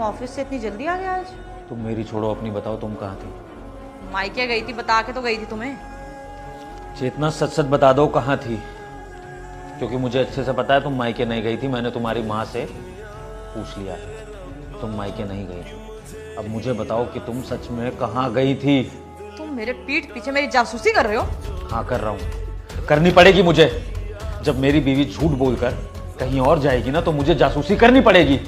तुम ऑफिस से इतनी जल्दी आ गए आज? तुम मेरी छोड़ो, अपनी बताओ, तुम कहाँ थी? मायके गई थी, बता के तो गई थी तुम्हें। चेतना, सच सच बता दो कहाँ थी, क्योंकि मुझे अच्छे से पता है तुम मायके नहीं गई थी। मैंने तुम्हारी माँ से पूछ लिया, तुम मायके नहीं गई थी। अब मुझे बताओ कि तुम सच में कहाँ गई थी? तुम मेरे पीठ पीछे मेरी जासूसी कर रहे हो? हाँ, कर रहा हूँ, करनी पड़ेगी मुझे। जब मेरी बीवी झूठ बोलकर कहीं और जाएगी ना, तो मुझे जासूसी करनी पड़ेगी।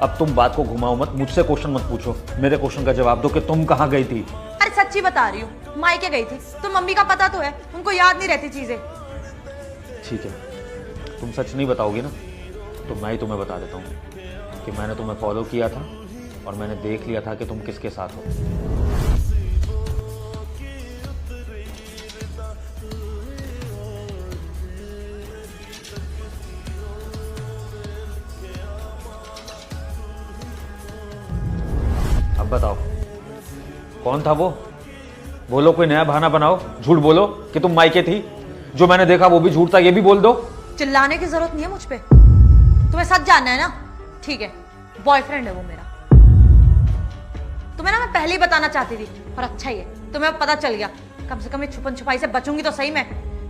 अब तुम बात को घुमाओ मत, मुझसे क्वेश्चन मत पूछो, मेरे क्वेश्चन का जवाब दो कि तुम कहाँ गई थी। अरे सच्ची बता रही हूँ, मायके गई थी। तो मम्मी का पता तो है, उनको याद नहीं रहती चीजें। ठीक है, तुम सच नहीं बताओगी ना, तो मैं ही तुम्हें बता देता हूँ कि मैंने तुम्हें फॉलो किया था और मैंने देख लिया था कि तुम किसके साथ हो। अब बताओ, कौन था वो? बोलो, कोई नया बहाना बनाओ, झूठ बोलो कि तुम मायके थी। जो मैंने देखा वो भी झूठ था, ये भी बोल दो। चिल्लाने की जरूरत नहीं है मुझ पे, तुम्हें सच जानना है ना? ठीक है, बॉयफ्रेंड है वो मेरा। तुम्हें ना मैं पहले ही बताना चाहती थी, और अच्छा ही है तुम्हें अब पता चल गया। कम से कम ये छुपन छुपाई से बचूंगी तो सही। मैं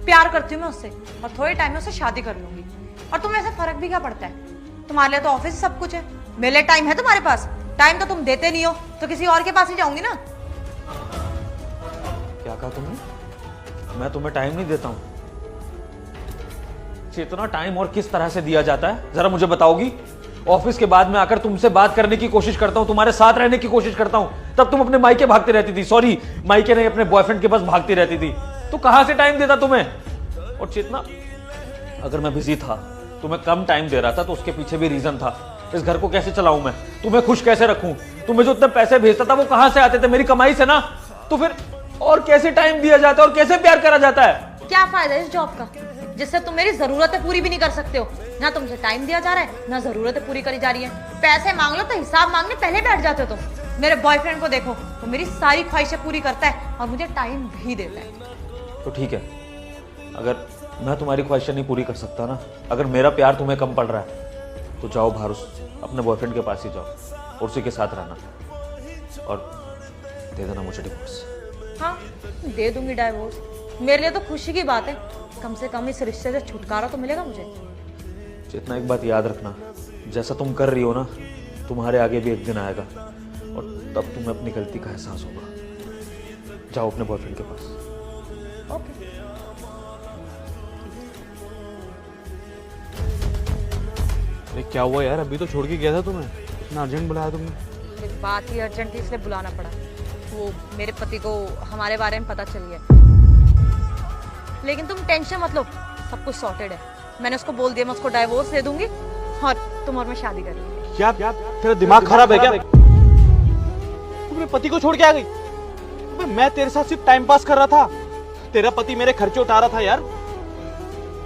प्यार करती हूँ मैं उससे, और थोड़े टाइम में उससे शादी कर लूंगी। और तुम्हें ऐसा फर्क भी क्या पड़ता है? तुम्हारे लिए तो ऑफिस सब कुछ है, मेरे लिए टाइम है तुम्हारे पास? टाइम तो तुम देते नहीं हो, तो किसी और के पास ही जाऊंगी ना। क्या कहा तुमने? मैं तुम्हें टाइम नहीं देता हूं? इतना टाइम और किस तरह से दिया जाता है, जरा मुझे बताओगी? ऑफिस के बाद में आकर तुमसे बात करने की कोशिश करता हूं, तुम्हारे साथ रहने की कोशिश करता हूं, तब तुम अपने मायके भागती रहती थी। सॉरी, मायके नहीं, अपने बॉयफ्रेंड के पास भागती रहती थी। तो कहां से टाइम देता तुम्हें? और चेतना, अगर मैं बिजी था, तुम्हें कम टाइम दे रहा था, तो उसके पीछे भी रीजन था। इस घर को कैसे चलाऊं मैं, तुम्हें खुश कैसे रखूं? तुम्हें जो इतने पैसे भेजता था वो कहां से आते थे? मेरी कमाई से ना। तो फिर और कैसे टाइम दिया जाता है और कैसे प्यार करा जाता है? क्या फायदा है इस जॉब का, जिससे तुम मेरी जरूरतें पूरी भी नहीं कर सकते हो? ना तुमसे टाइम दिया जा रहा है, ना जरूरतें पूरी करी जा रही है। पैसे मांग लो तो हिसाब मांगने पहले बैठ जाते हो तुम। मेरे बॉयफ्रेंड को देखो, वो मेरी सारी ख्वाहिशें पूरी करता है और मुझे टाइम भी देता है। तो ठीक है, अगर मैं तुम्हारी ख्वाहिशें नहीं पूरी कर सकता ना, अगर मेरा प्यार तुम्हें कम पड़ रहा है, तो जाओ बाहर, उस अपने बॉयफ्रेंड के पास ही जाओ और उसी के साथ रहना, और दे देना मुझे डिवोर्स। हाँ, दे दूंगी डाइवोर्स। मेरे लिए तो खुशी की बात है, कम से कम इस रिश्ते से छुटकारा तो मिलेगा मुझे। जितना एक बात याद रखना, जैसा तुम कर रही हो ना, तुम्हारे आगे भी एक दिन आएगा और तब तुम्हें अपनी गलती का एहसास होगा। जाओ अपने बॉयफ्रेंड के पास। ओके। अरे क्या हुआ यार, अभी तो छोड़ के गया था तुम्हें, इतना अर्जेंट बुलाया तुमने? एक बात ही अर्जेंट थी, इसलिए बुलाना पड़ा। वो मेरे पति को हमारे बारे में पता चल गया, लेकिन तुम टेंशन मत लो, सब कुछ सॉर्टेड है। मैंने उसको बोल दिया मैं उसको डाइवोर्स दे दूंगी और तुम और मैं शादी कर लूंगी। क्या तेरा दिमाग खराब है क्या? तू अपने पति को छोड़ के आ गई? अबे मैं तेरे साथ सिर्फ टाइम पास कर रहा था, तेरा पति मेरे खर्चे उठा रहा था यार।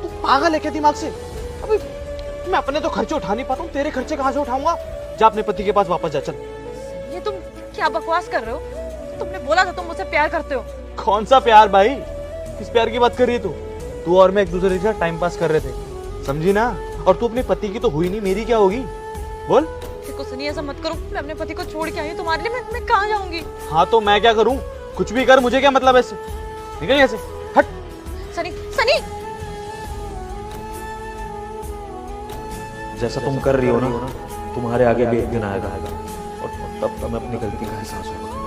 तू पागल है क्या दिमाग से? अबे मैं अपने तो खर्चे उठा नहीं पाता हूँ, तेरे खर्चे कहाँ से उठाऊंगा? जा अपने पति के पास वापस जा, चल। ये तुम क्या बकवास कर रहे हो? तुमने बोला था तुम मुझसे प्यार करते हो। कौन सा प्यार भाई? किस प्यार की बात कर रही है तू? तू और मैं एक दूसरे के साथ टाइम पास कर रहे थे, समझी ना? और तू अपने पति की तो हुई नहीं, मेरी क्या होगी बोल? देखो सुनिए, ऐसा मत करो, मैं अपने पति को छोड़ के आई हूँ तुम्हारे लिए। मैं कहाँ जाऊंगी? हाँ तो मैं क्या करूँ? कुछ भी कर, मुझे क्या मतलब ऐसे? निकल यहाँ से, हट। सनी, सनी! जैसा तुम कर रही हो ना, तुम्हारे आगे भी एक दिन आएगा और तब तुम्हें अपनी गलती का एहसास होगा।